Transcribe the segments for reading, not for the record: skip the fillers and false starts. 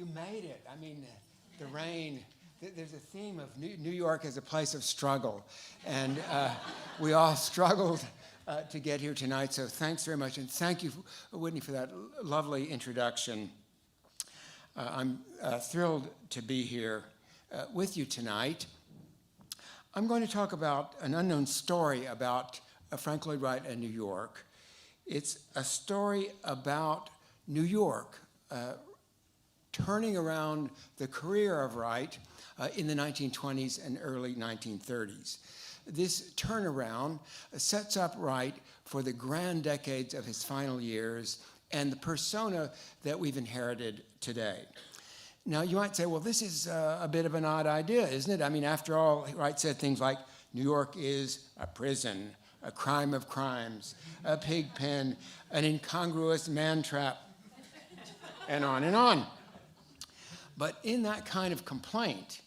you made it. I mean, the rain. There's a theme of New York as a place of struggle. And we all struggled to get here tonight. So thanks very much. And thank you, Whitney, for that lovely introduction. I'm thrilled to be here with you tonight. I'm going to talk about an unknown story about Frank Lloyd Wright and New York. It's a story about New York turning around the career of Wright in the 1920s and early 1930s. This turnaround sets up Wright for the grand decades of his final years and the persona that we've inherited today. Now, you might say, well, this is a bit of an odd idea, isn't it? I mean, after all, Wright said things like, New York is a prison, a crime of crimes, a pig pen, an incongruous man trap, and on and on. But in that kind of complaint,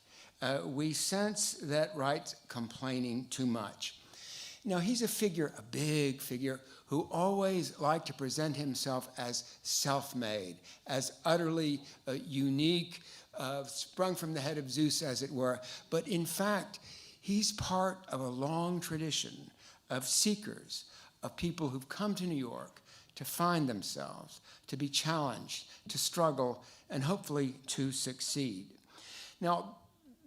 we sense that Wright's complaining too much. Now, he's a big figure, who always liked to present himself as self-made, as utterly unique, sprung from the head of Zeus, as it were. But in fact, he's part of a long tradition of seekers, of people who've come to New York to find themselves, to be challenged, to struggle, and hopefully to succeed. Now,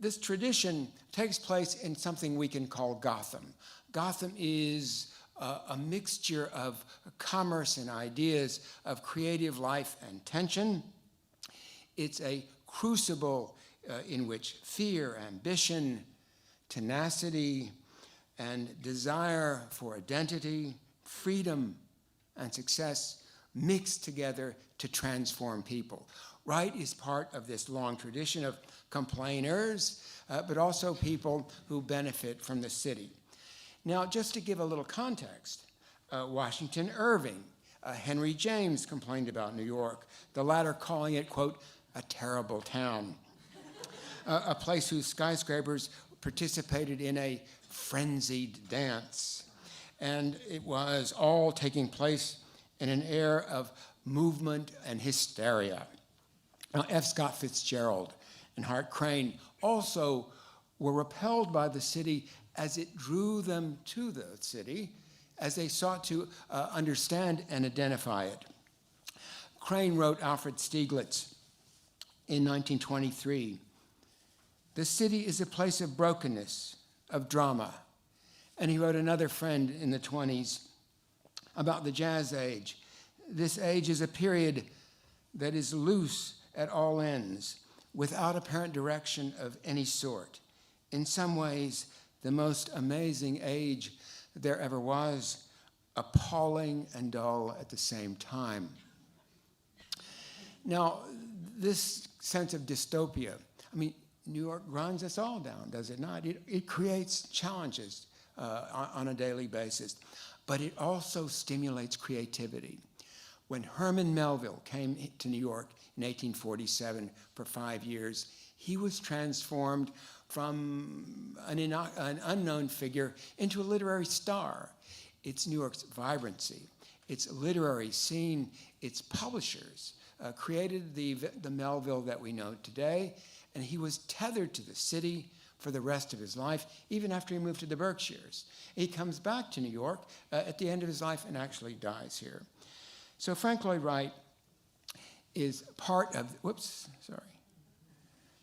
this tradition takes place in something we can call Gotham. Gotham is a mixture of commerce and ideas, of creative life and tension. It's a crucible in which fear, ambition, tenacity, and desire for identity, freedom, and success mix together to transform people. Wright is part of this long tradition of complainers, but also people who benefit from the city. Now, just to give a little context, Washington Irving, Henry James complained about New York, the latter calling it, quote, a terrible town, a place whose skyscrapers participated in a frenzied dance. And it was all taking place in an air of movement and hysteria. Now, F. Scott Fitzgerald and Hart Crane also were repelled by the city as it drew them to the city, as they sought to understand and identify it. Crane wrote Alfred Stieglitz in 1923, "The city is a place of brokenness, of drama." And he wrote another friend in the 20s about the jazz age. "This age is a period that is loose at all ends, without apparent direction of any sort. In some ways, the most amazing age there ever was, appalling and dull at the same time." Now, this sense of dystopia, I mean, New York grinds us all down, does it not? It creates challenges on a daily basis, but it also stimulates creativity. When Herman Melville came to New York in 1847 for 5 years, he was transformed from an unknown figure into a literary star. It's New York's vibrancy, its literary scene, its publishers created the Melville that we know today, and he was tethered to the city for the rest of his life, even after he moved to the Berkshires. He comes back to New York at the end of his life and actually dies here. So Frank Lloyd Wright is part of,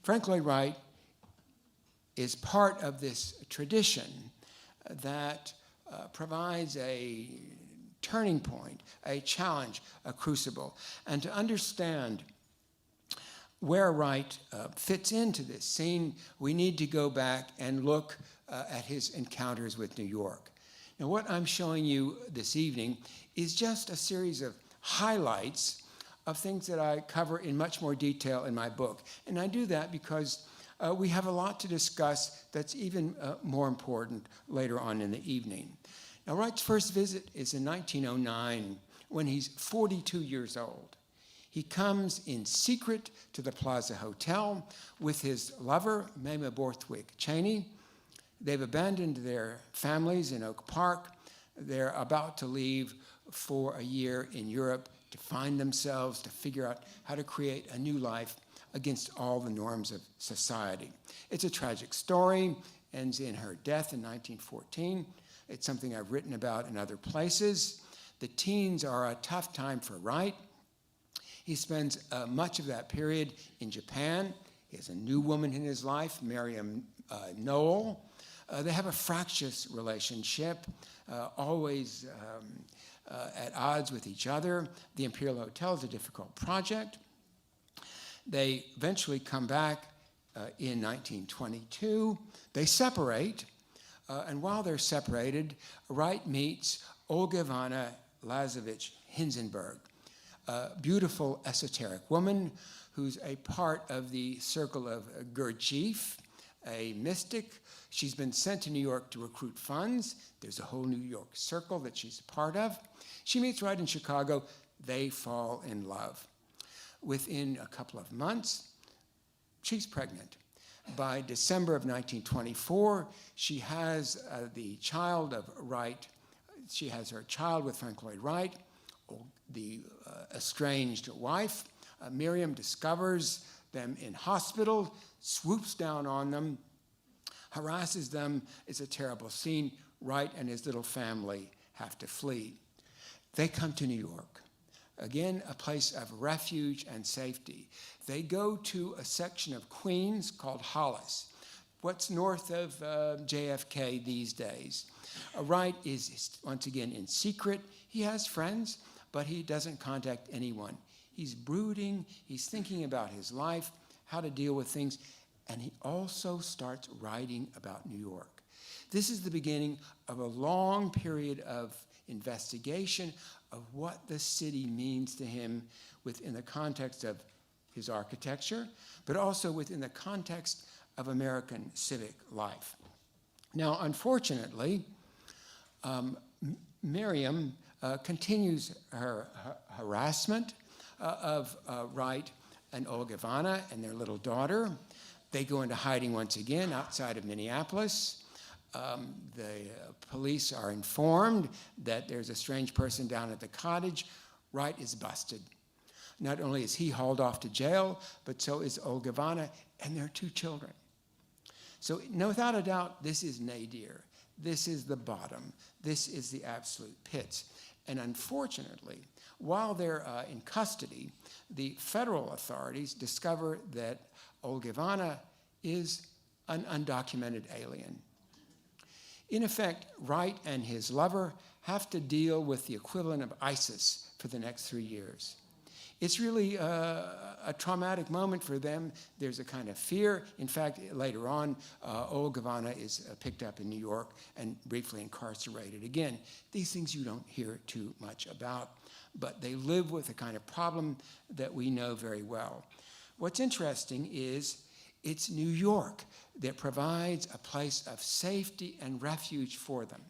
Frank Lloyd Wright is part of this tradition that provides a turning point, a challenge, a crucible. And to understand where Wright fits into this scene, we need to go back and look at his encounters with New York. Now, what I'm showing you this evening is just a series of highlights of things that I cover in much more detail in my book. And I do that because we have a lot to discuss that's even more important later on in the evening. Now, Wright's first visit is in 1909, when he's 42 years old. He comes in secret to the Plaza Hotel with his lover, Mamie Borthwick Cheney. They've abandoned their families in Oak Park. They're about to leave for a year in Europe to find themselves, to figure out how to create a new life against all the norms of society. It's a tragic story, ends in her death in 1914. It's something I've written about in other places. The teens are a tough time for Wright. He spends much of that period in Japan. He has a new woman in his life, Miriam Noel. They have a fractious relationship, always at odds with each other. The Imperial Hotel is a difficult project. They eventually come back in 1922. They separate, and while they're separated, Wright meets Olga Lazovich Hinzenberg, a beautiful esoteric woman who's a part of the circle of Gurdjieff, a mystic. She's been sent to New York to recruit funds. There's a whole New York circle that she's a part of. She meets Wright in Chicago. They fall in love. Within a couple of months, she's pregnant. By December of 1924, she has the child of Wright. She has her child with Frank Lloyd Wright, the estranged wife. Miriam discovers them in hospital, swoops down on them, harasses them. It's a terrible scene. Wright and his little family have to flee. They come to New York. Again, a place of refuge and safety. They go to a section of Queens called Hollis, what's north of JFK these days. Wright is, once again, in secret. He has friends, but he doesn't contact anyone. He's brooding, he's thinking about his life, how to deal with things, and he also starts writing about New York. This is the beginning of a long period of investigation of what the city means to him within the context of his architecture, but also within the context of American civic life. Now, unfortunately, Miriam continues her harassment of Wright and Olga and their little daughter. They go into hiding once again outside of Minneapolis. The police are informed that there's a strange person down at the cottage. Wright is busted. Not only is he hauled off to jail, but so is Olga and their two children. So without a doubt, this is nadir. This is the bottom. This is the absolute pits. And unfortunately, while they're in custody, the federal authorities discover that Olga is an undocumented alien. In effect, Wright and his lover have to deal with the equivalent of ISIS for the next 3 years. It's really a traumatic moment for them. There's a kind of fear. In fact, later on, Olga is picked up in New York and briefly incarcerated. Again, these things you don't hear too much about, but they live with a kind of problem that we know very well. What's interesting is it's New York that provides a place of safety and refuge for them.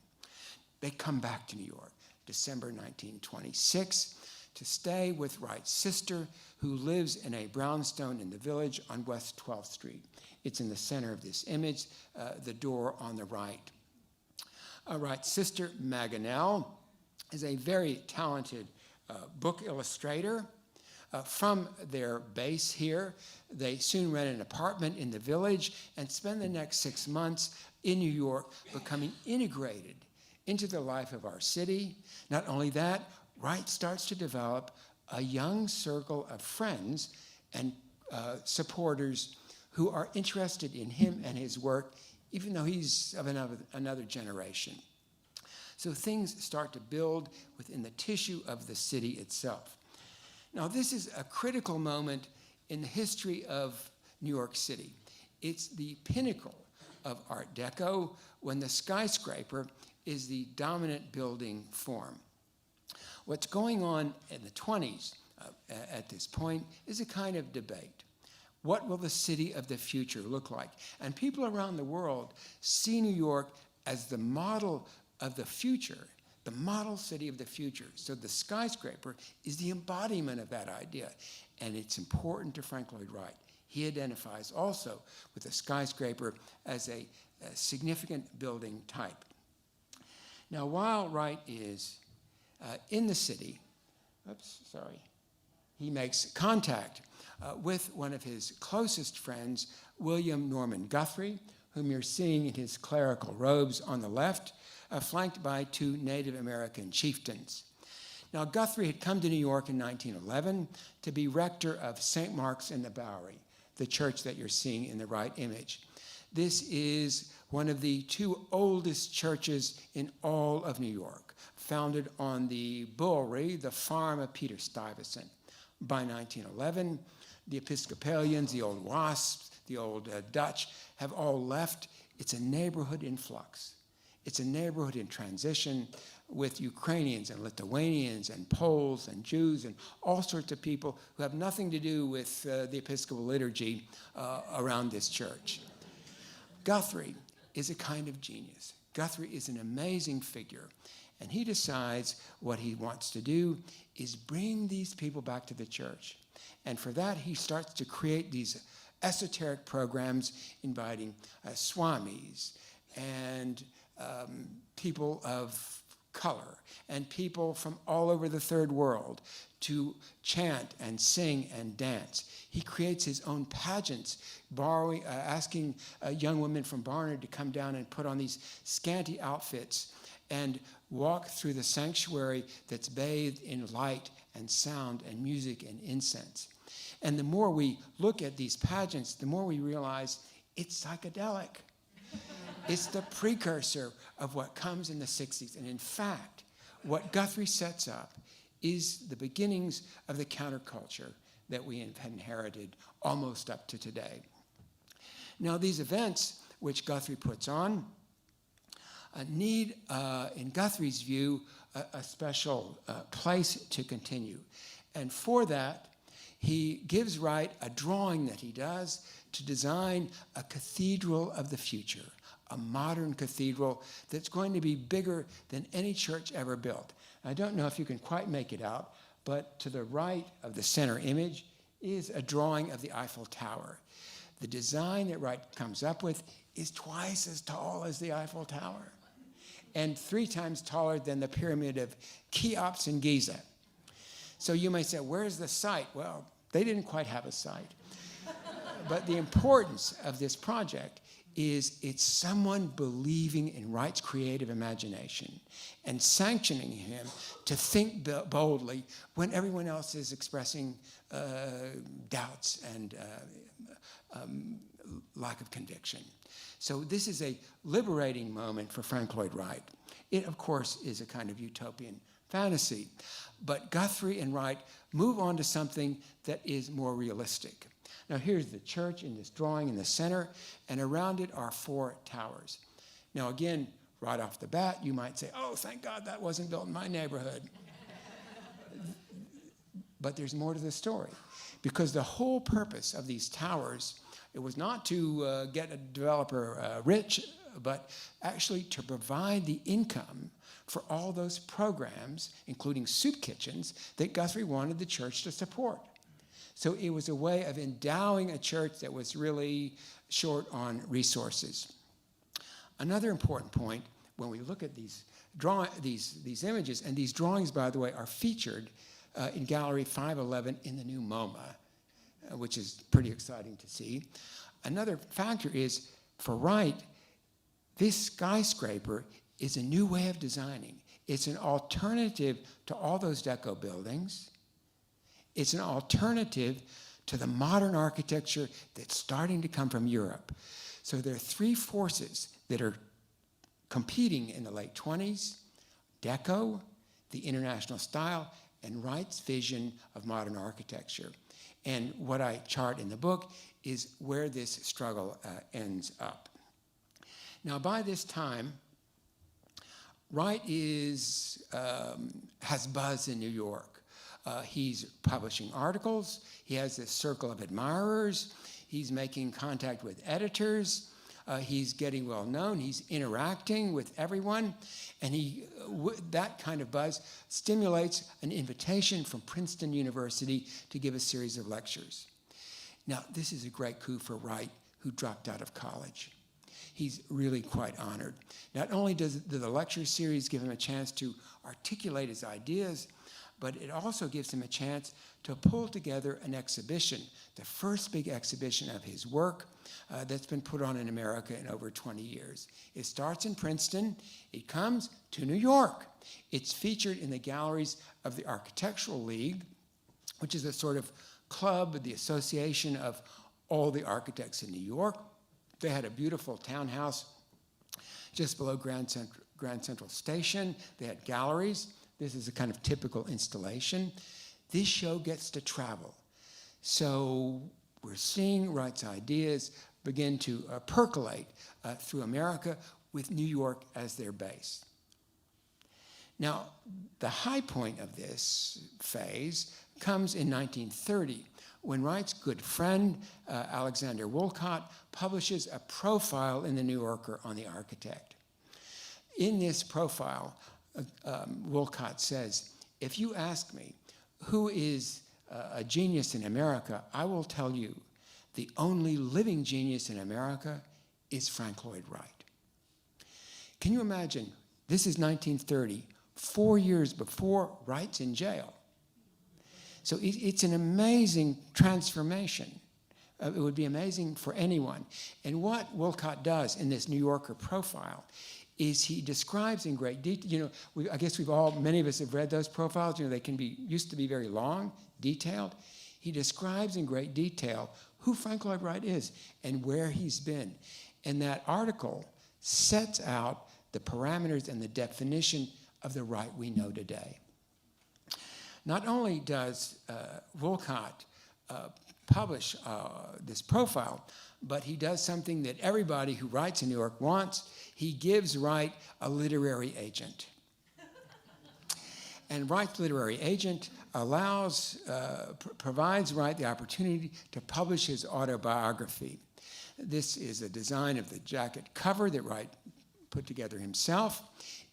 They come back to New York, December 1926, to stay with Wright's sister, who lives in a brownstone in the Village on West 12th Street. It's in the center of this image, the door on the right. Wright's sister, Maganel, is a very talented book illustrator. From their base here, they soon rent an apartment in the Village and spend the next 6 months in New York, becoming integrated into the life of our city. Not only that, Wright starts to develop a young circle of friends and supporters who are interested in him and his work, even though he's of another generation. So things start to build within the tissue of the city itself. Now, this is a critical moment in the history of New York City. It's the pinnacle of Art Deco, when the skyscraper is the dominant building form. What's going on in the 20s at this point is a kind of debate. What will the city of the future look like? And people around the world see New York as the model of the future, the model city of the future. So the skyscraper is the embodiment of that idea. And it's important to Frank Lloyd Wright. He identifies also with the skyscraper as a significant building type. Now, while Wright is in the city, he makes contact with one of his closest friends, William Norman Guthrie, whom you're seeing in his clerical robes on the left, flanked by two Native American chieftains. Now, Guthrie had come to New York in 1911 to be rector of St. Mark's in the Bowery, the church that you're seeing in the right image. This is one of the two oldest churches in all of New York, founded on the Bowery, the farm of Peter Stuyvesant. By 1911, the Episcopalians, the old WASPs, the old Dutch have all left. It's a neighborhood in flux. It's a neighborhood in transition with Ukrainians and Lithuanians and Poles and Jews and all sorts of people who have nothing to do with the Episcopal liturgy around this church. Guthrie is a kind of genius. Guthrie is an amazing figure, and he decides what he wants to do is bring these people back to the church. And for that, he starts to create these esoteric programs inviting swamis and people of color and people from all over the third world to chant and sing and dance. He creates his own pageants, asking young women from Barnard to come down and put on these scanty outfits and walk through the sanctuary that's bathed in light and sound and music and incense. And the more we look at these pageants, the more we realize it's psychedelic. It's the precursor of what comes in the 60s. And in fact, what Guthrie sets up is the beginnings of the counterculture that we have inherited almost up to today. Now, these events which Guthrie puts on need, in Guthrie's view, a special place to continue. And for that, he gives Wright a drawing that he does to design a cathedral of the future, a modern cathedral that's going to be bigger than any church ever built. I don't know if you can quite make it out, but to the right of the center image is a drawing of the Eiffel Tower. The design that Wright comes up with is twice as tall as the Eiffel Tower and 3 times taller than the pyramid of Cheops in Giza. So you may say, where's the site? Well, they didn't quite have a site. But the importance of this project is it's someone believing in Wright's creative imagination and sanctioning him to think boldly when everyone else is expressing doubts and lack of conviction. So this is a liberating moment for Frank Lloyd Wright. It, of course, is a kind of utopian fantasy. But Guthrie and Wright move on to something that is more realistic. Now, here's the church in this drawing in the center, and around it are 4 towers. Now, again, right off the bat, you might say, oh, thank God that wasn't built in my neighborhood. But there's more to the story, because the whole purpose of these towers, it was not to get a developer rich, but actually to provide the income for all those programs, including soup kitchens, that Guthrie wanted the church to support. So it was a way of endowing a church that was really short on resources. Another important point, when we look at these images, and these drawings, by the way, are featured in Gallery 511 in the new MoMA, which is pretty exciting to see. Another factor is, for Wright, this skyscraper is a new way of designing. It's an alternative to all those deco buildings. It's an alternative to the modern architecture that's starting to come from Europe. So there are 3 forces that are competing in the late 20s: deco, the international style, and Wright's vision of modern architecture. And what I chart in the book is where this struggle ends up. Now, by this time, Wright has buzz in New York. He's publishing articles. He has this circle of admirers. He's making contact with editors. He's getting well known. He's interacting with everyone. And that kind of buzz stimulates an invitation from Princeton University to give a series of lectures. Now, this is a great coup for Wright, who dropped out of college. He's really quite honored. Not only does the lecture series give him a chance to articulate his ideas, but it also gives him a chance to pull together an exhibition, the first big exhibition of his work that's been put on in America in over 20 years. It starts in Princeton. It comes to New York. It's featured in the galleries of the Architectural League, which is a sort of club, the association of all the architects in New York. They had a beautiful townhouse just below Grand Central Station. They had galleries. This is a kind of typical installation. This show gets to travel. So we're seeing Wright's ideas begin to percolate through America with New York as their base. Now, the high point of this phase comes in 1930, when Wright's good friend, Alexander Woollcott, publishes a profile in the New Yorker on the architect. In this profile, Woollcott says, if you ask me who is a genius in America, I will tell you the only living genius in America is Frank Lloyd Wright. Can you imagine? This is 1930, 4 years before Wright's in jail. So it's an amazing transformation. It would be amazing for anyone. And what Woollcott does in this New Yorker profile is he describes in great detail, I guess many of us have read those profiles, they used to be very long, detailed. He describes in great detail who Frank Lloyd Wright is and where he's been. And that article sets out the parameters and the definition of the Wright we know today. Not only does Woollcott publish this profile, but he does something that everybody who writes in New York wants. He gives Wright a literary agent. And Wright's literary agent provides Wright the opportunity to publish his autobiography. This is a design of the jacket cover that Wright put together himself.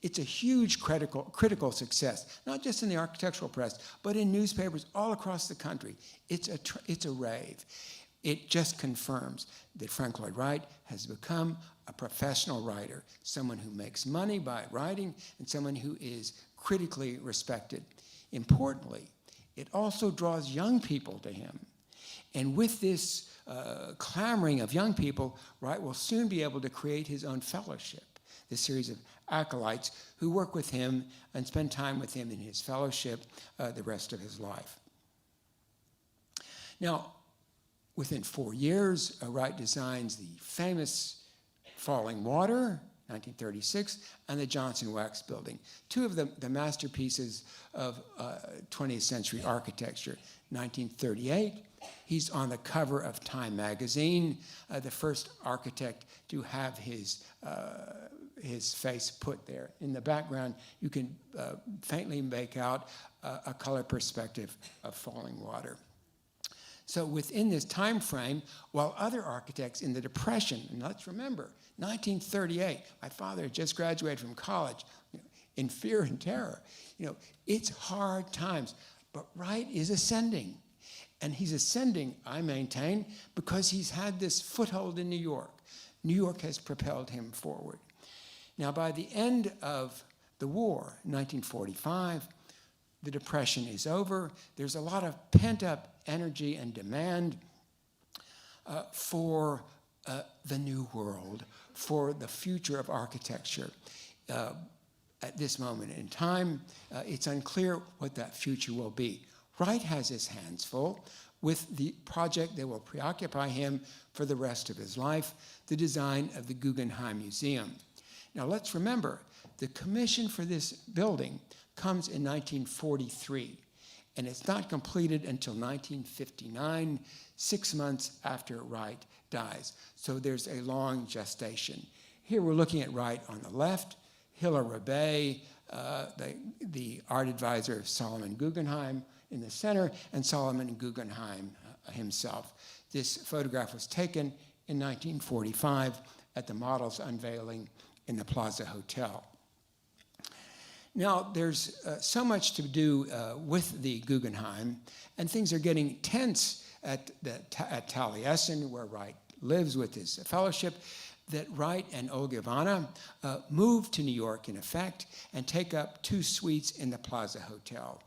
It's a huge critical success, not just in the architectural press, but in newspapers all across the country. It's a rave. It just confirms that Frank Lloyd Wright has become a professional writer, someone who makes money by writing and someone who is critically respected. Importantly, it also draws young people to him. And with this clamoring of young people, Wright will soon be able to create his own fellowship, this series of acolytes who work with him and spend time with him in his fellowship the rest of his life. Now, within 4 years, Wright designs the famous Falling Water, 1936, and the Johnson Wax Building, two of the masterpieces of 20th century architecture. 1938, he's on the cover of Time magazine, the first architect to have his face put there. In the background, you can faintly make out a color perspective of Falling Water. So within this time frame, while other architects in the Depression, and let's remember, 1938, my father had just graduated from college, in fear and terror. It's hard times, but Wright is ascending. And he's ascending, I maintain, because he's had this foothold in New York. New York has propelled him forward. Now, by the end of the war, 1945, the Depression is over. There's a lot of pent-up energy and demand for the new world, for the future of architecture. At this moment in time, it's unclear what that future will be. Wright has his hands full with the project that will preoccupy him for the rest of his life, the design of the Guggenheim Museum. Now let's remember, the commission for this building comes in 1943, and it's not completed until 1959, 6 months after Wright dies. So there's a long gestation. Here we're looking at Wright on the left, Hilaire Rebet, the art advisor of Solomon Guggenheim, in the center, and Solomon Guggenheim himself. This photograph was taken in 1945 at the model's unveiling in the Plaza Hotel. Now, there's so much to do with the Guggenheim, and things are getting tense at Taliesin, where Wright lives with his fellowship, that Wright and Olga Laza move to New York, in effect, and take up 2 suites in the Plaza Hotel.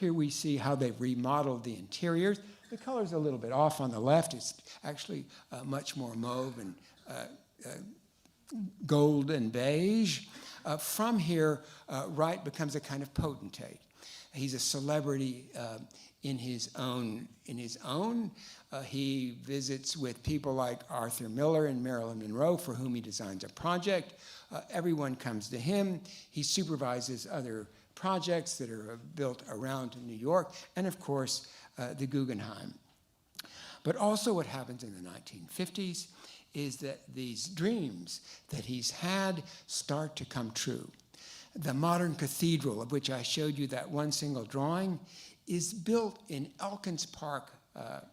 Here we see how they've remodeled the interiors. The color's a little bit off on the left. It's actually much more mauve and gold and beige. From here, Wright becomes a kind of potentate. He's a celebrity in his own. He visits with people like Arthur Miller and Marilyn Monroe, for whom he designs a project. Everyone comes to him. He supervises other projects that are built around New York, and of course, the Guggenheim. But also what happens in the 1950s is that these dreams that he's had start to come true. The modern cathedral, of which I showed you that one single drawing, is built in Elkins Park,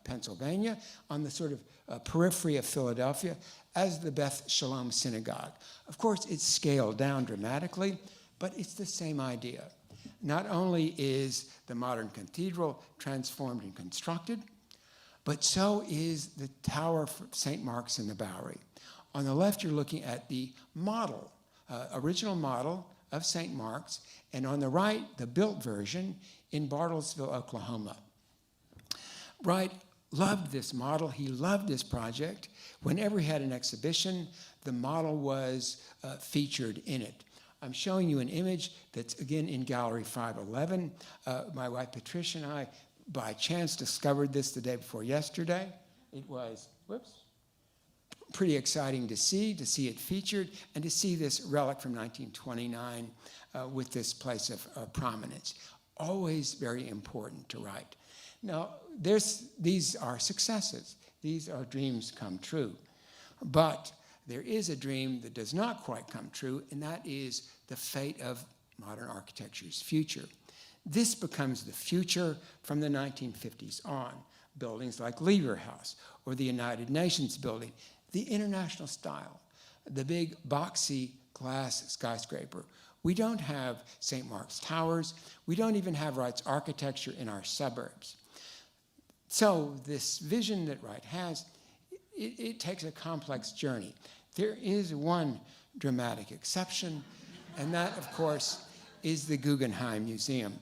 Pennsylvania, on the sort of periphery of Philadelphia, as the Beth Shalom Synagogue. Of course, it's scaled down dramatically, but it's the same idea. Not only is the modern cathedral transformed and constructed, but so is the Tower of St. Mark's in the Bowery. On the left, you're looking at the model, original model of St. Mark's, and on the right, the built version in Bartlesville, Oklahoma. Wright loved this model. He loved this project. Whenever he had an exhibition, the model was featured in it. I'm showing you an image that's, again, in Gallery 511. My wife, Patricia, and I, by chance, discovered this the day before yesterday. It was, pretty exciting to see it featured, and to see this relic from 1929 with this place of prominence. Always very important to Wright. Now, these are successes. These are dreams come true. But there is a dream that does not quite come true, and that is the fate of modern architecture's future. This becomes the future from the 1950s on. Buildings like Lever House or the United Nations building, the international style, the big boxy glass skyscraper. We don't have St. Mark's Towers. We don't even have Wright's architecture in our suburbs. So this vision that Wright has, it takes a complex journey. There is one dramatic exception, and that, of course, is the Guggenheim Museum,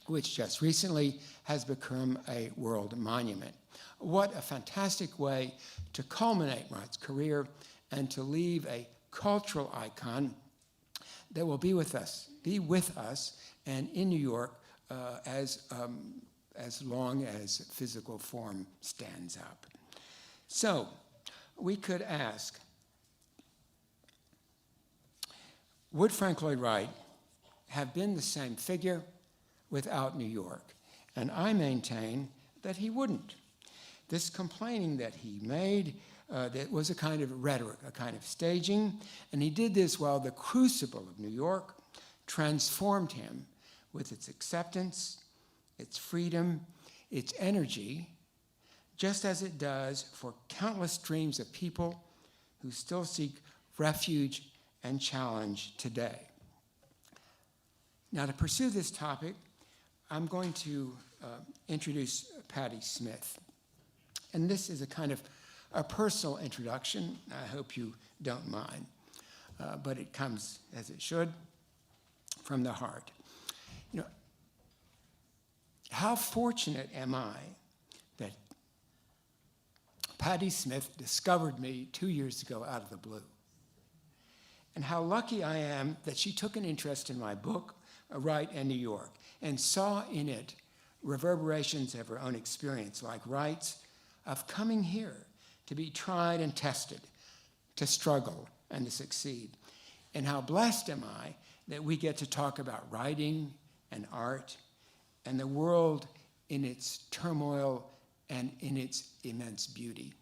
which just recently has become a world monument. What a fantastic way to culminate Wright's career and to leave a cultural icon that will be with us and in New York as long as physical form stands up. So we could ask, would Frank Lloyd Wright have been the same figure without New York? And I maintain that he wouldn't. This complaining that he made, that was a kind of rhetoric, a kind of staging, and he did this while the Crucible of New York transformed him with its acceptance, its freedom, its energy, just as it does for countless streams of people who still seek refuge and challenge today. Now, to pursue this topic, I'm going to introduce Patti Smith. And this is a kind of a personal introduction. I hope you don't mind. But it comes, as it should, from the heart. You know, how fortunate am I that Patti Smith discovered me 2 years ago out of the blue? And how lucky I am that she took an interest in my book, Wright and New York, and saw in it reverberations of her own experience, like Wright's, of coming here to be tried and tested, to struggle and to succeed. And how blessed am I that we get to talk about writing and art and the world in its turmoil and in its immense beauty.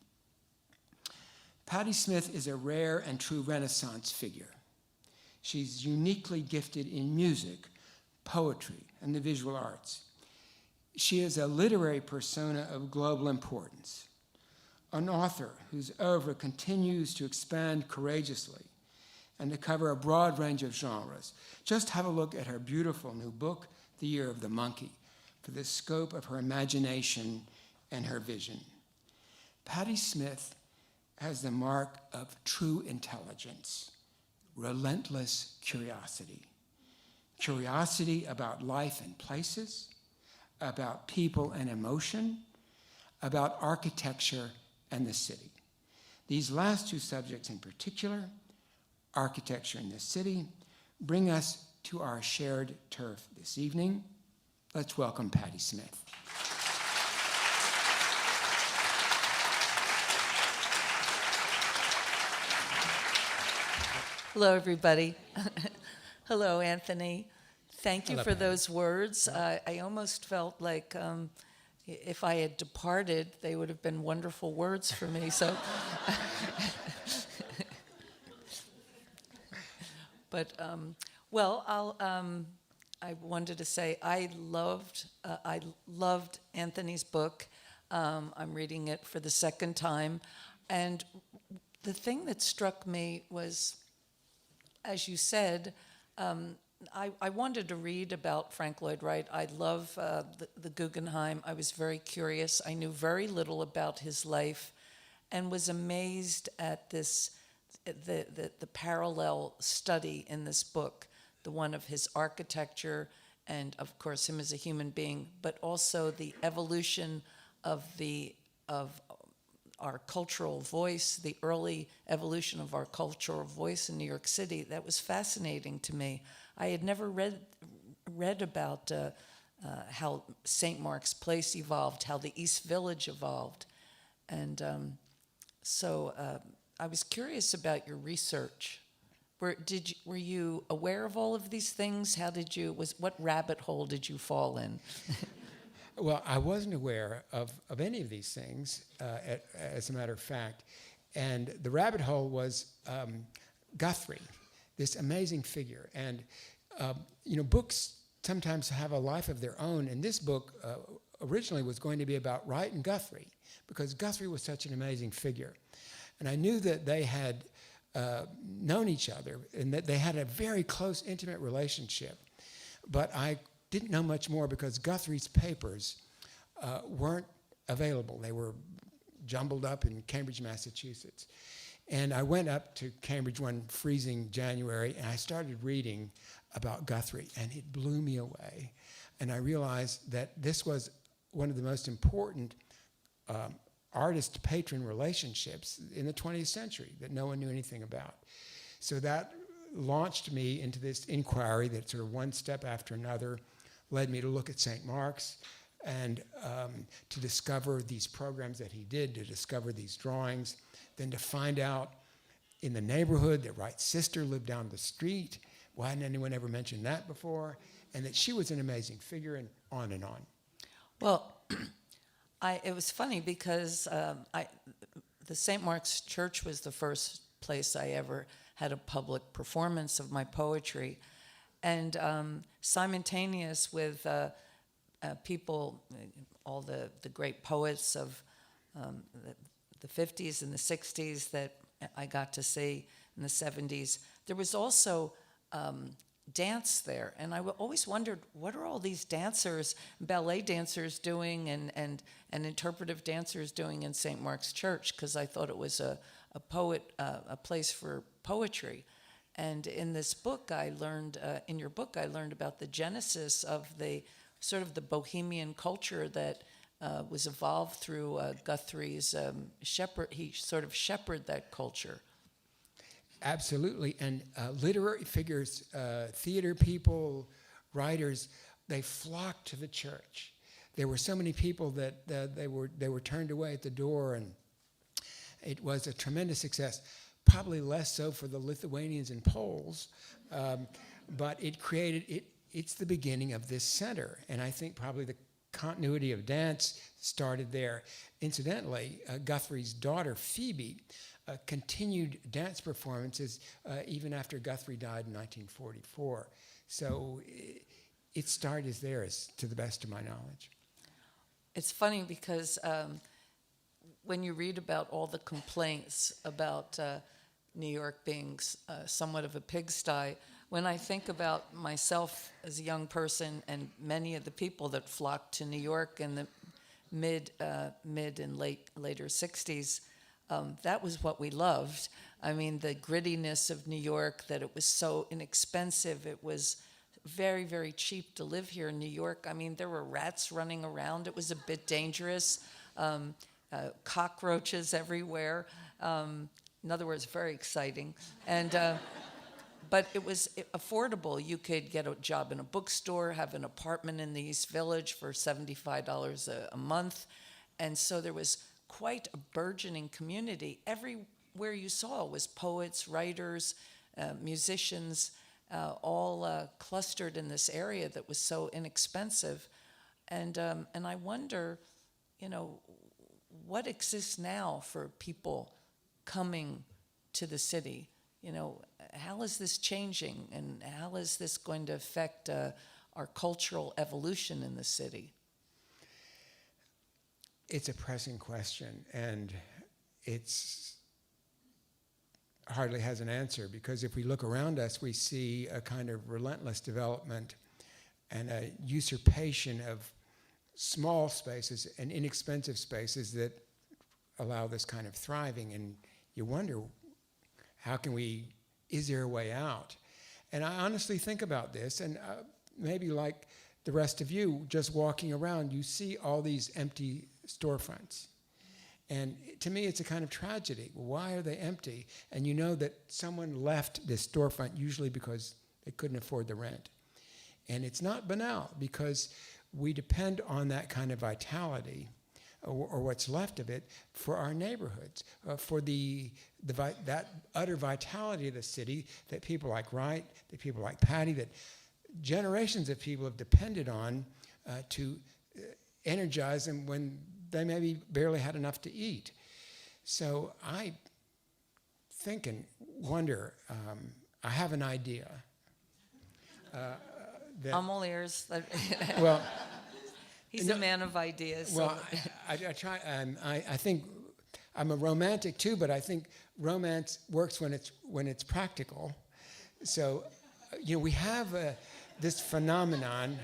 Patti Smith is a rare and true Renaissance figure. She's uniquely gifted in music, poetry, and the visual arts. She is a literary persona of global importance, an author whose oeuvre continues to expand courageously and to cover a broad range of genres. Just have a look at her beautiful new book, The Year of the Monkey, for the scope of her imagination and her vision. Patti Smith has the mark of true intelligence, relentless curiosity. Curiosity about life and places, about people and emotion, about architecture and the city. These last two subjects in particular, architecture and the city, bring us to our shared turf this evening. Let's welcome Patti Smith. Hello, everybody. Hello, Anthony. Thank you Hello, for Patti. those words. I almost felt like if I had departed, they would have been wonderful words for me. So, but I wanted to say I loved Anthony's book. I'm reading it for the second time, and the thing that struck me was, as you said, I wanted to read about Frank Lloyd Wright. I love the Guggenheim. I was very curious. I knew very little about his life and was amazed at the parallel study in this book, the one of his architecture and, of course, him as a human being, but also the evolution of our cultural voice, the early evolution of our cultural voice in New York City. That was fascinating to me. I had never read about how St. Mark's Place evolved, how the East Village evolved. And so I was curious about your research. Were you aware of all of these things? What rabbit hole did you fall in? Well, I wasn't aware of any of these things, as a matter of fact. And the rabbit hole was Guthrie, this amazing figure. And, books sometimes have a life of their own. And this book originally was going to be about Wright and Guthrie, because Guthrie was such an amazing figure. And I knew that they had known each other and that they had a very close, intimate relationship. But I didn't know much more because Guthrie's papers weren't available. They were jumbled up in Cambridge, Massachusetts. And I went up to Cambridge one freezing January, and I started reading about Guthrie, and it blew me away. And I realized that this was one of the most important artist-patron relationships in the 20th century that no one knew anything about. So that launched me into this inquiry that sort of one step after another led me to look at St. Mark's and to discover these programs that he did, to discover these drawings, then to find out in the neighborhood that Wright's sister lived down the street. Why hadn't anyone ever mentioned that before? And that she was an amazing figure, and on and on. Well, it was funny because the St. Mark's Church was the first place I ever had a public performance of my poetry. And simultaneous with people, all the great poets of the 50s and the 60s that I got to see in the 70s, there was also dance there. And I always wondered, what are all these dancers, ballet dancers doing and interpretive dancers doing in St. Mark's Church? Because I thought it was a place for poetry. And in this book, I learned, in your book, I learned about the genesis of the sort of the bohemian culture that was evolved through Guthrie's shepherd. He sort of shepherded that culture. Absolutely, and literary figures, theater people, writers, they flocked to the church. There were so many people that they were turned away at the door, and it was a tremendous success. Probably less so for the Lithuanians and Poles, but it's the beginning of this center, and I think probably the continuity of dance started there. Incidentally, Guthrie's daughter, Phoebe, continued dance performances even after Guthrie died in 1944. So it started there, to the best of my knowledge. It's funny because when you read about all the complaints about New York being somewhat of a pigsty, when I think about myself as a young person and many of the people that flocked to New York in the mid and later 60s, that was what we loved. I mean, the grittiness of New York, that it was so inexpensive, it was very, very cheap to live here in New York. I mean, there were rats running around. It was a bit dangerous. Cockroaches everywhere. In other words, very exciting. And but it was affordable. You could get a job in a bookstore, have an apartment in the East Village for $75 a month. And so there was quite a burgeoning community. Everywhere you saw was poets, writers, musicians, all clustered in this area that was so inexpensive. And I wonder, what exists now for people coming to the city? How is this changing, and how is this going to affect our cultural evolution in the city? It's a pressing question, and it's hardly has an answer, because if we look around us, we see a kind of relentless development and a usurpation of small spaces and inexpensive spaces that allow this kind of thriving. And you wonder, is there a way out? And I honestly think about this, and maybe like the rest of you, just walking around, you see all these empty storefronts. And to me, it's a kind of tragedy. Why are they empty? And you know that someone left this storefront usually because they couldn't afford the rent. And it's not banal, because we depend on that kind of vitality, or what's left of it, for our neighborhoods, for that utter vitality of the city that people like Wright, that people like Patti, that generations of people have depended on to energize them when they maybe barely had enough to eat. So I think and wonder, I have an idea. I'm all ears. Well, He's a man of ideas. Well, I try. I think I'm a romantic too, but I think romance works when it's practical. So, we have this phenomenon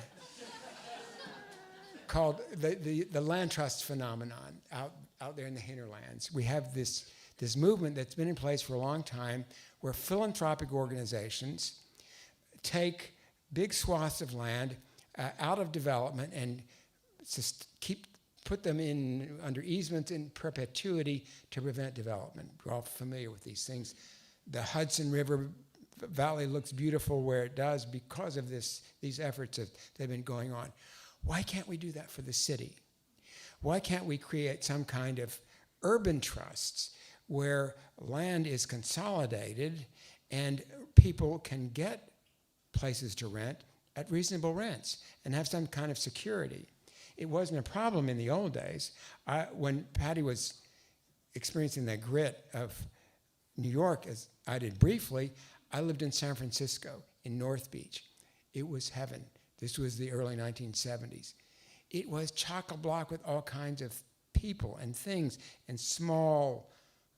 called the land trust phenomenon out there in the hinterlands. We have this movement that's been in place for a long time, where philanthropic organizations take big swaths of land out of development and put them under easements in perpetuity to prevent development. We're all familiar with these things. The Hudson River Valley looks beautiful where it does because of these efforts that have been going on. Why can't we do that for the city? Why can't we create some kind of urban trusts where land is consolidated and people can get places to rent at reasonable rents and have some kind of security? It wasn't a problem in the old days. When Patti was experiencing the grit of New York, as I did briefly, I lived in San Francisco, in North Beach. It was heaven. This was the early 1970s. It was chock-a-block with all kinds of people and things, and small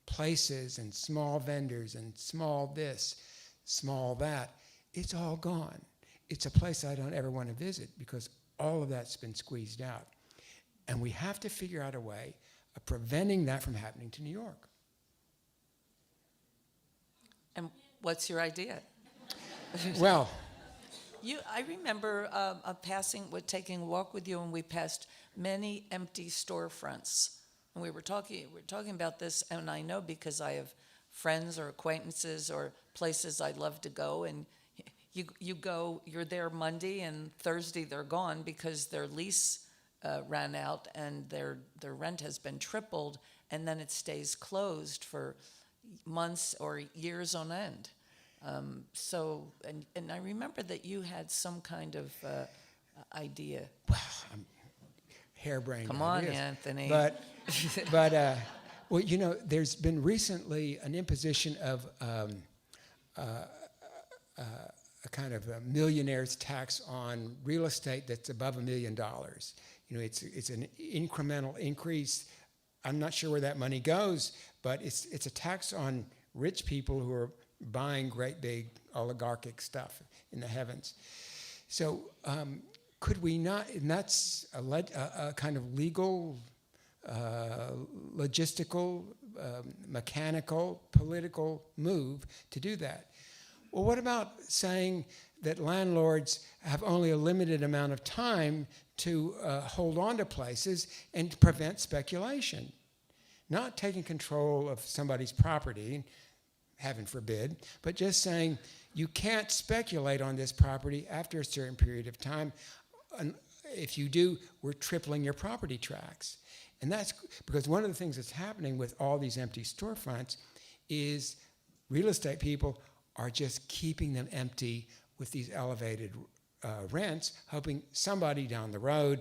places, and small vendors, and small this, small that. It's all gone. It's a place I don't ever want to visit, because all of that's been squeezed out. And we have to figure out a way of preventing that from happening to New York. And what's your idea? Well, I remember taking a walk with you, and we passed many empty storefronts. And we were talking about this, and I know because I have friends or acquaintances or places I'd love to go, and you're there Monday, and Thursday they're gone because their lease ran out and their rent has been tripled, and then it stays closed for months or years on end. And I remember that you had some kind of idea. Well, I'm harebrained. Come on, ideas. Anthony. But well, there's been recently an imposition of a kind of a millionaire's tax on real estate that's above $1 million. It's an incremental increase. I'm not sure where that money goes, but it's a tax on rich people who are buying great big oligarchic stuff in the heavens. So could we not, and that's a kind of legal, logistical, mechanical, political move to do that. Well, what about saying that landlords have only a limited amount of time to hold on to places and to prevent speculation? Not taking control of somebody's property, heaven forbid, but just saying you can't speculate on this property after a certain period of time. If you do, we're tripling your property tax. And that's because one of the things that's happening with all these empty storefronts is real estate people are just keeping them empty with these elevated rents, hoping somebody down the road,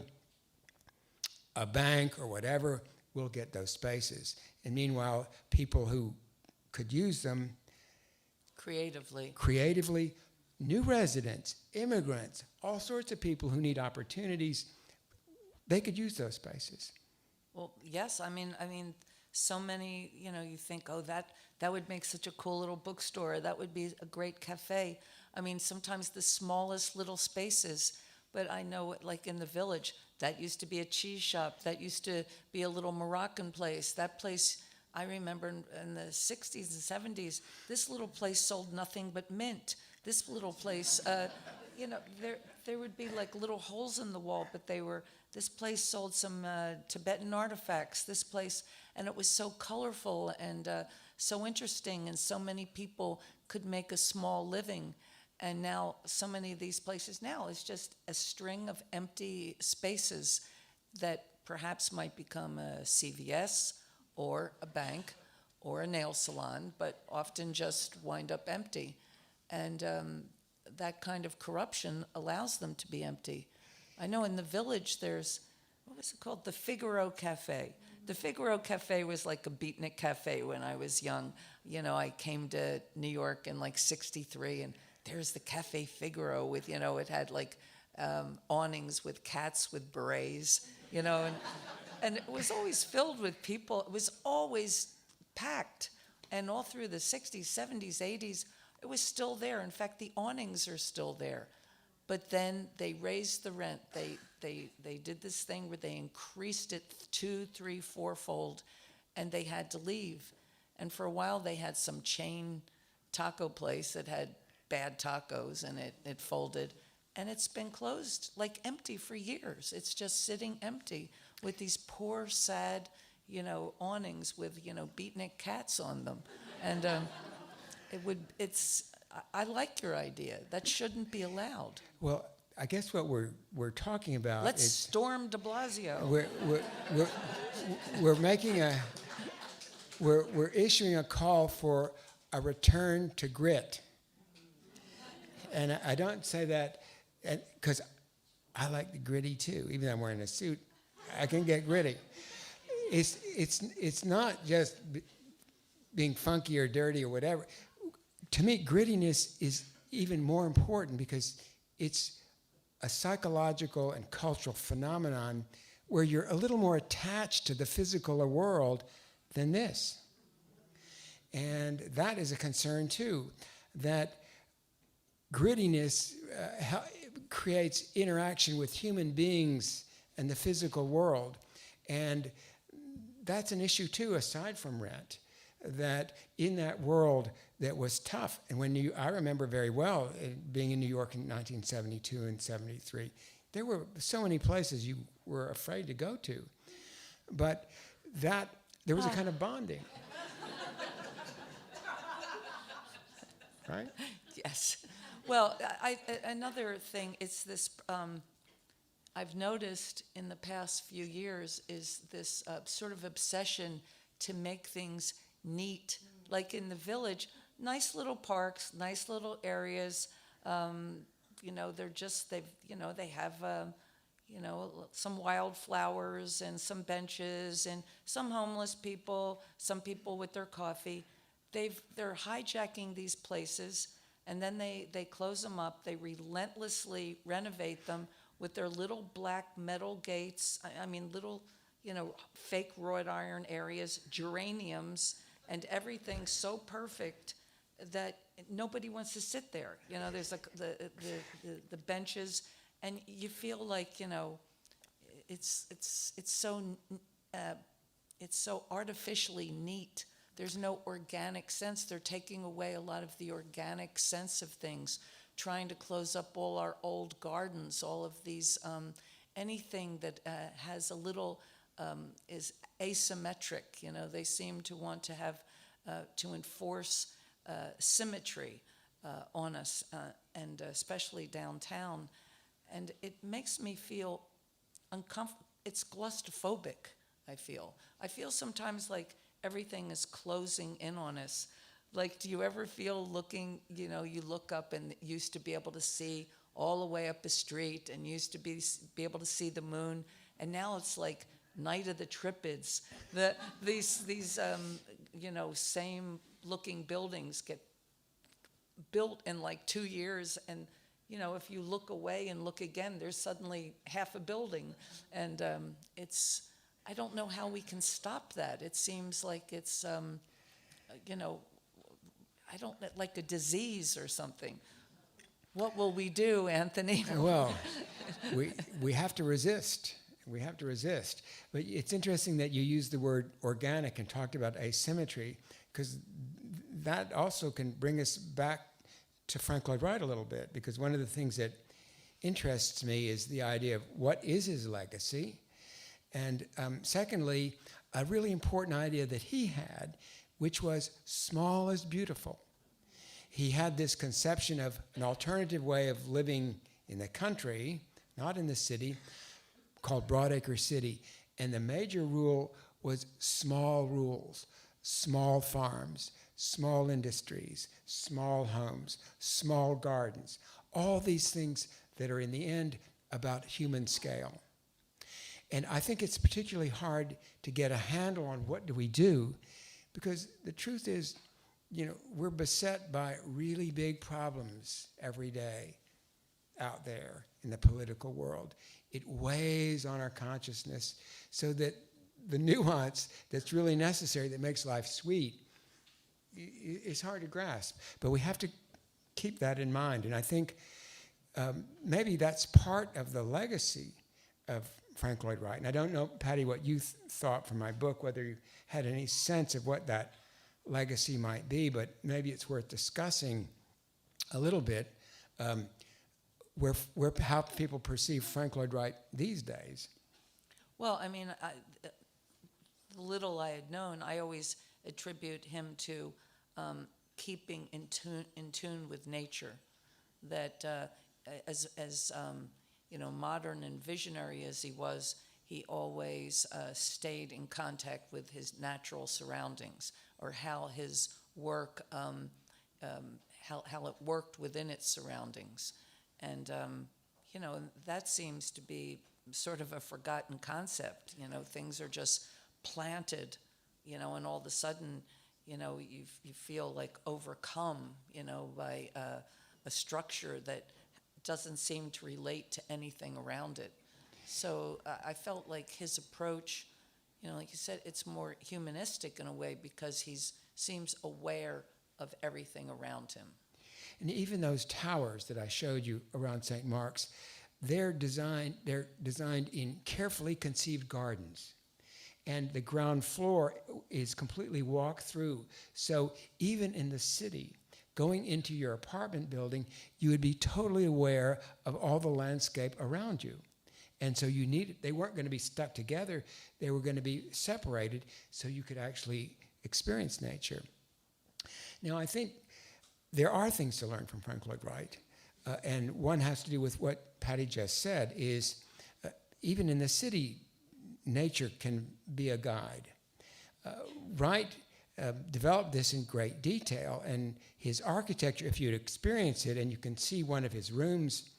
a bank or whatever, will get those spaces. And meanwhile, people who could use them creatively, new residents, immigrants, all sorts of people who need opportunities, they could use those spaces. Well, yes, I mean, so many, you think, oh, that would make such a cool little bookstore. That would be a great cafe. I mean, sometimes the smallest little spaces, but I know, like in the Village, that used to be a cheese shop. That used to be a little Moroccan place. That place, I remember in the 60s and 70s, this little place sold nothing but mint. This little place, there would be like little holes in the wall, but this place sold some Tibetan artifacts, this place, and it was so colorful and so interesting, and so many people could make a small living. And now so many of these places now is just a string of empty spaces that perhaps might become a CVS or a bank or a nail salon, but often just wind up empty. And that kind of corruption allows them to be empty. I know in the Village there's, what was it called? The Figaro Cafe. The Figaro Cafe was like a beatnik cafe when I was young. I came to New York in like 63, and there's the Cafe Figaro with, it had like awnings with cats with berets, and it was always filled with people. It was always packed. And all through the 60s, 70s, 80s, it was still there. In fact, the awnings are still there. But then they raised the rent. They did this thing where they increased it 2, 3, 4-fold, and they had to leave. And for a while, they had some chain taco place that had bad tacos, and it folded. And it's been closed, like empty for years. It's just sitting empty with these poor, sad, awnings with, beatnik cats on them. And I like your idea. That shouldn't be allowed. Well, I guess what we're talking about Let's is storm de Blasio. We're issuing a call for a return to grit. And I don't say that because I like the gritty too. Even though I'm wearing a suit, I can get gritty. It's not just being funky or dirty or whatever. To me, grittiness is even more important because it's a psychological and cultural phenomenon where you're a little more attached to the physical world than this. And that is a concern too, that grittiness creates interaction with human beings and the physical world. And that's an issue too, aside from rent, that in that world that was tough. And I remember very well being in New York in 1972 and 73, there were so many places you were afraid to go to. But there was a kind of bonding. Right? Yes. Well, another thing, it's this, I've noticed in the past few years is this sort of obsession to make things neat. Like in the Village, nice little parks, nice little areas. They have, some wildflowers and some benches and some homeless people, some people with their coffee. They're hijacking these places, and then they close them up. They relentlessly renovate them with their little black metal gates. Little, fake wrought iron areas, geraniums, and everything so perfect that nobody wants to sit there. There's like the benches, and you feel like it's so artificially neat there's no organic sense. They're taking away a lot of the organic sense of things, trying to close up all our old gardens, all of these, anything that has a little, is asymmetric. You know, they seem to want to have, to enforce symmetry on us, and especially downtown. And it makes me feel uncomfortable. It's claustrophobic, I feel. I feel sometimes like everything is closing in on us. Like, do you ever feel looking, you know, you look up and used to be able to see all the way up the street and used to be able to see the moon, and now it's like Night of the Tripids. These you know, same looking buildings get built in like 2 years, and you know, if you look away and look again, there's suddenly half a building, and I don't know how we can stop that. It seems like it's you know, I don't, like a disease or something. What will we do, Anthony? Well, we have to resist. We have to resist. But it's interesting that you used the word organic and talked about asymmetry, because that also can bring us back to Frank Lloyd Wright a little bit, because one of the things that interests me is the idea of what is his legacy, and secondly, a really important idea that he had, which was small is beautiful. He had this conception of an alternative way of living in the country, not in the city, called Broadacre City. And the major rule was small rules, small farms, small industries, small homes, small gardens, all these things that are in the end about human scale. And I think it's particularly hard to get a handle on what do we do, because the truth is, you know, we're beset by really big problems every day out there in the political world. It weighs on our consciousness, so that the nuance that's really necessary, that makes life sweet, is hard to grasp. But we have to keep that in mind. And I think maybe that's part of the legacy of Frank Lloyd Wright. And I don't know, Patti, what you thought from my book, whether you had any sense of what that legacy might be, but maybe it's worth discussing a little bit how people perceive Frank Lloyd Wright these days. Well, I mean, the little I had known, I always attribute him to keeping in tune with nature. That as you know, modern and visionary as he was, he always stayed in contact with his natural surroundings, or how his work, how it worked within its surroundings. And, you know, that seems to be sort of a forgotten concept. You know, things are just planted, you know, and all of a sudden, you know, you feel like overcome, you know, by a structure that doesn't seem to relate to anything around it. So I felt like his approach, you know, like you said, it's more humanistic in a way, because he seems aware of everything around him. And even those towers that I showed you around St. Mark's, they're designed in carefully conceived gardens. And the ground floor is completely walked through. So even in the city, going into your apartment building, you would be totally aware of all the landscape around you. And so they weren't going to be stuck together, they were going to be separated, so you could actually experience nature. Now, I think there are things to learn from Frank Lloyd Wright, and one has to do with what Patti just said, is even in the city, nature can be a guide. Wright developed this in great detail, and his architecture, if you'd experience it, and you can see one of his rooms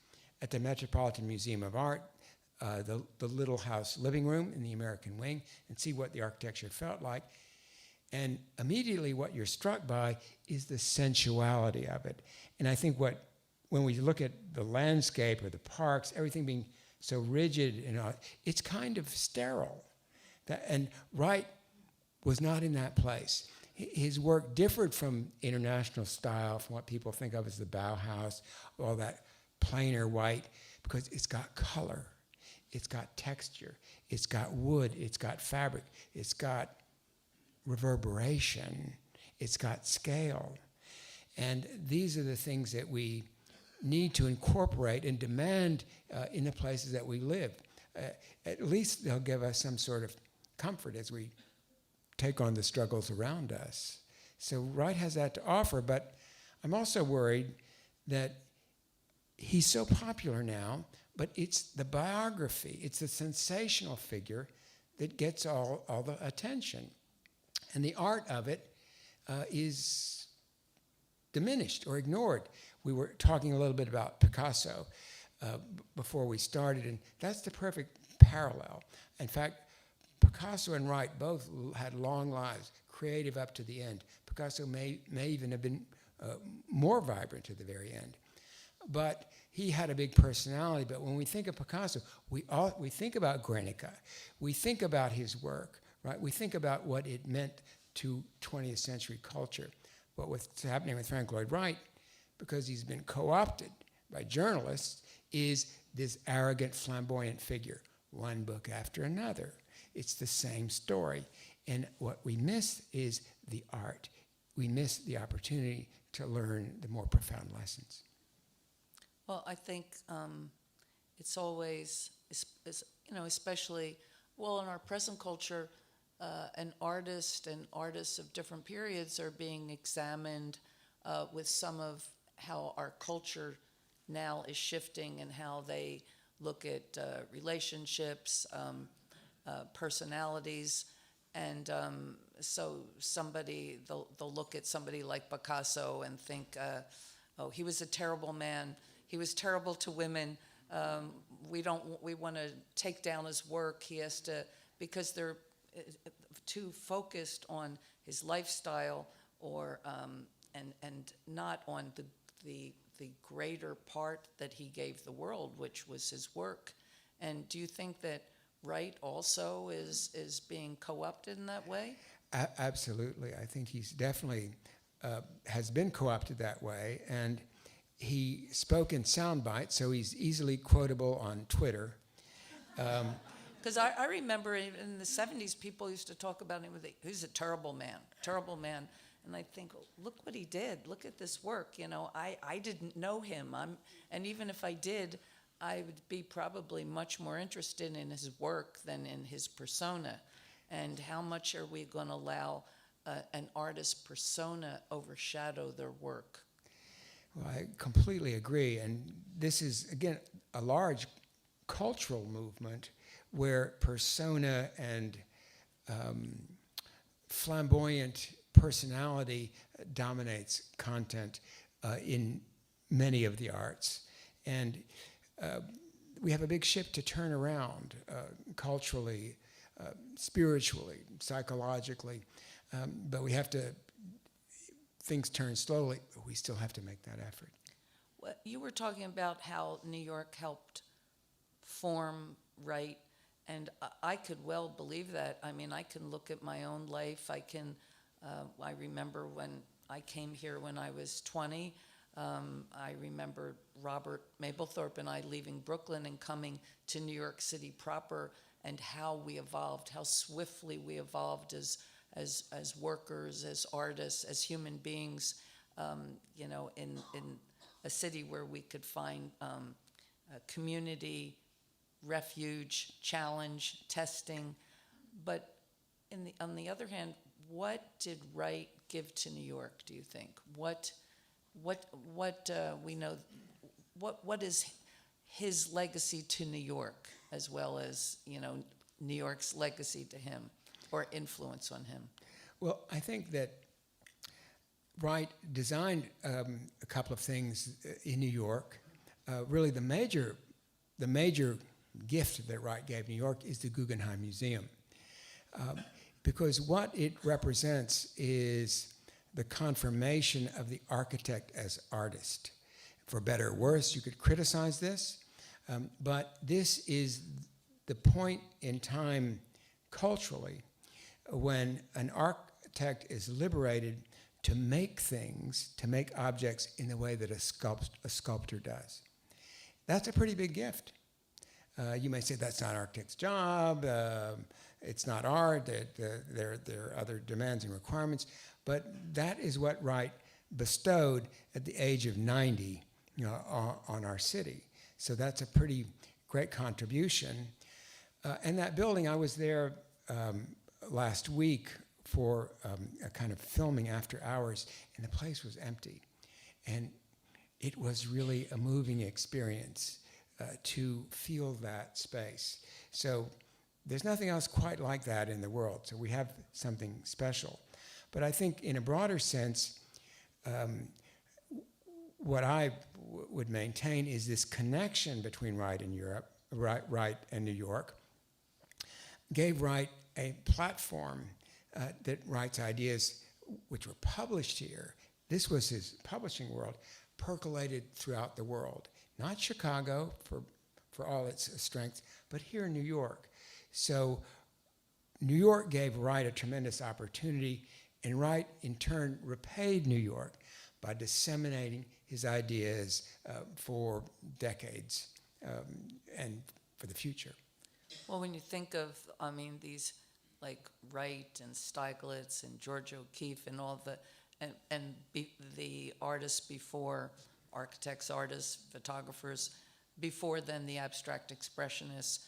at the Metropolitan Museum of Art, the Little House living room in the American wing, and see what the architecture felt like. And immediately what you're struck by is the sensuality of it. And I think when we look at the landscape or the parks, everything being so rigid, it's kind of sterile. And Wright was not in that place. His work differed from international style, from what people think of as the Bauhaus, all that plainer white, because it's got color, it's got texture, it's got wood, it's got fabric, it's got reverberation. It's got scale. And these are the things that we need to incorporate and demand in the places that we live. At least they'll give us some sort of comfort as we take on the struggles around us. So Wright has that to offer, but I'm also worried that he's so popular now, but it's the biography, it's the sensational figure that gets all the attention. And the art of it is diminished or ignored. We were talking a little bit about Picasso before we started, and that's the perfect parallel. In fact, Picasso and Wright both had long lives, creative up to the end. Picasso may even have been more vibrant to the very end. But he had a big personality. But when we think of Picasso, we think about Guernica. We think about his work, right? We think about what it meant to 20th century culture. But what's happening with Frank Lloyd Wright, because he's been co-opted by journalists, is this arrogant, flamboyant figure, one book after another. It's the same story. And what we miss is the art. We miss the opportunity to learn the more profound lessons. Well, I think it's always, especially, well, in our present culture, an artist and artists of different periods are being examined with some of how our culture now is shifting and how they look at relationships, personalities, and so they'll look at somebody like Picasso and think, oh, he was a terrible man. He was terrible to women. We want to take down his work. He has to, because they're too focused on his lifestyle or and not on the greater part that he gave the world, which was his work. And do you think that Wright also is being co-opted in that way? Absolutely. I think he's definitely has been co-opted that way. And he spoke in sound bites, so he's easily quotable on Twitter. Because I remember in the 70s, people used to talk about him, he's a terrible man. And I think, look what he did. Look at this work. I didn't know him. And even if I did, I would be probably much more interested in his work than in his persona. And how much are we going to allow an artist's persona overshadow their work? Well, I completely agree. And this is, again, a large cultural movement where persona and flamboyant personality dominates content in many of the arts. And we have a big ship to turn around culturally, spiritually, psychologically. But we have to, things turn slowly, but we still have to make that effort. Well, you were talking about how New York helped form Wright, and I could well believe that. I mean, I can look at my own life. I remember when I came here when I was 20. I remember Robert Mapplethorpe and I leaving Brooklyn and coming to New York City proper, and how we evolved, how swiftly we evolved as workers, as artists, as human beings, in a city where we could find community, refuge, challenge, testing. But on the other hand, what did Wright give to New York, do you think? What we know, what is his legacy to New York, as well as, New York's legacy to him or influence on him? Well, I think that Wright designed a couple of things in New York. Really, the major gift that Wright gave New York is the Guggenheim Museum. Because what it represents is the confirmation of the architect as artist. For better or worse, you could criticize this, but this is the point in time culturally when an architect is liberated to make things, to make objects in the way that a sculptor does. That's a pretty big gift. You may say that's not an architect's job. It's not art. There are other demands and requirements. But that is what Wright bestowed at the age of 90, on our city. So that's a pretty great contribution. And that building, I was there last week for a kind of filming after hours, and the place was empty. And it was really a moving experience to feel that space. So there's nothing else quite like that in the world. So we have something special. But I think in a broader sense, what I would maintain is this connection between Wright and Wright and New York gave Wright a platform that Wright's ideas, which were published here, this was his publishing world, percolated throughout the world. Not Chicago for all its strengths, but here in New York. So New York gave Wright a tremendous opportunity, and Wright in turn repaid New York by disseminating his ideas for decades and for the future. Well, when you think of, these like Wright and Stieglitz and George O'Keeffe and all the artists before, architects, artists, photographers, before then the abstract expressionists,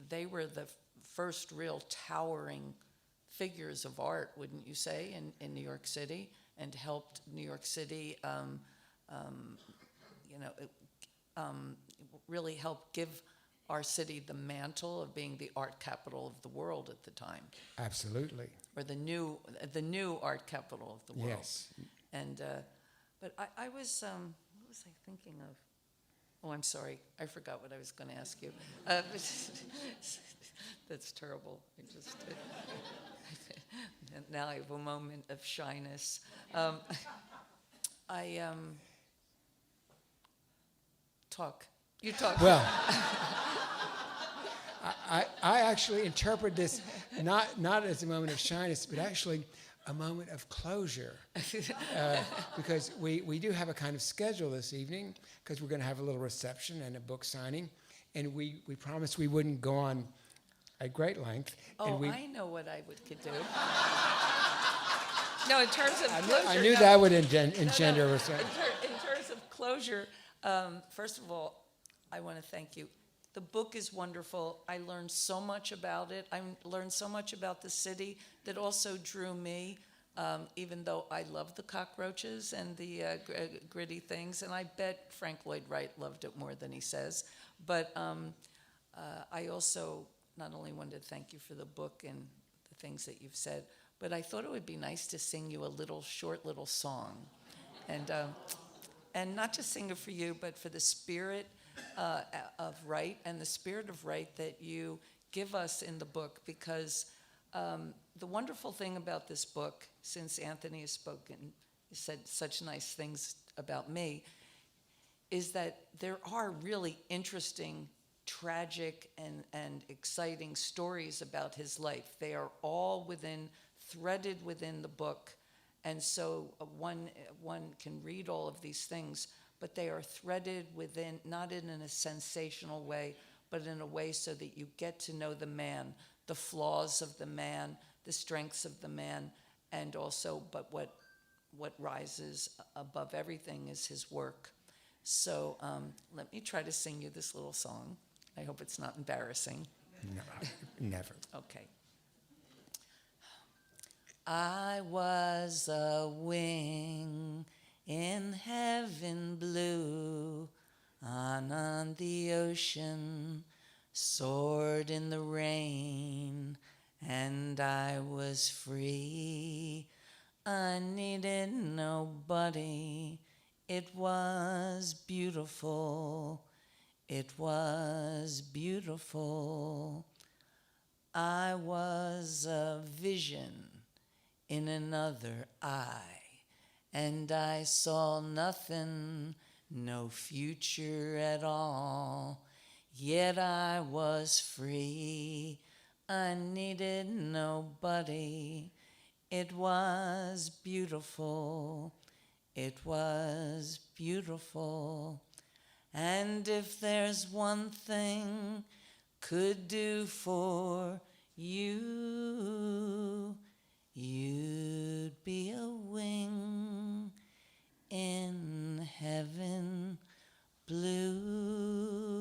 they were the first real towering figures of art, wouldn't you say, in New York City, and helped New York City, really helped give our city the mantle of being the art capital of the world at the time. Absolutely. Or the new art capital of the world. Yes. And but I was what was I thinking of? Oh, I'm sorry. I forgot what I was going to ask you. That's terrible. Now I have a moment of shyness. Talk. You talk. Well, I actually interpret this not as a moment of shyness, but actually a moment of closure. Because we do have a kind of schedule this evening, because we're going to have a little reception and a book signing, and we promised we wouldn't go on at great length. Oh, and I know what I could do. No, in terms of closure. I knew that would engender a reception. In terms of closure, first of all, I want to thank you. The book is wonderful. I learned so much about it. I learned so much about the city that also drew me, even though I love the cockroaches and the gritty things. And I bet Frank Lloyd Wright loved it more than he says. But I also not only wanted to thank you for the book and the things that you've said, but I thought it would be nice to sing you a short little song. And not just sing it for you, but for the spirit of Wright and the spirit of Wright that you give us in the book, because the wonderful thing about this book, since Anthony has said such nice things about me, is that there are really interesting, tragic, and exciting stories about his life. They are all threaded within the book, and so one can read all of these things, but they are threaded within, not in a sensational way, but in a way so that you get to know the man, the flaws of the man, the strengths of the man, and also, but what rises above everything is his work. So let me try to sing you this little song. I hope it's not embarrassing. No, never. Okay. I was a wing in heaven blue, on the ocean, soared in the rain, and I was free. I needed nobody. It was beautiful. It was beautiful. I was a vision in another eye, and I saw nothing, no future at all. Yet I was free. I needed nobody. It was beautiful. It was beautiful. And if there's one thing could do for you, you'd be a wing in heaven blue.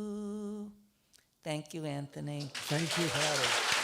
Thank you, Anthony. Thank you, Patti.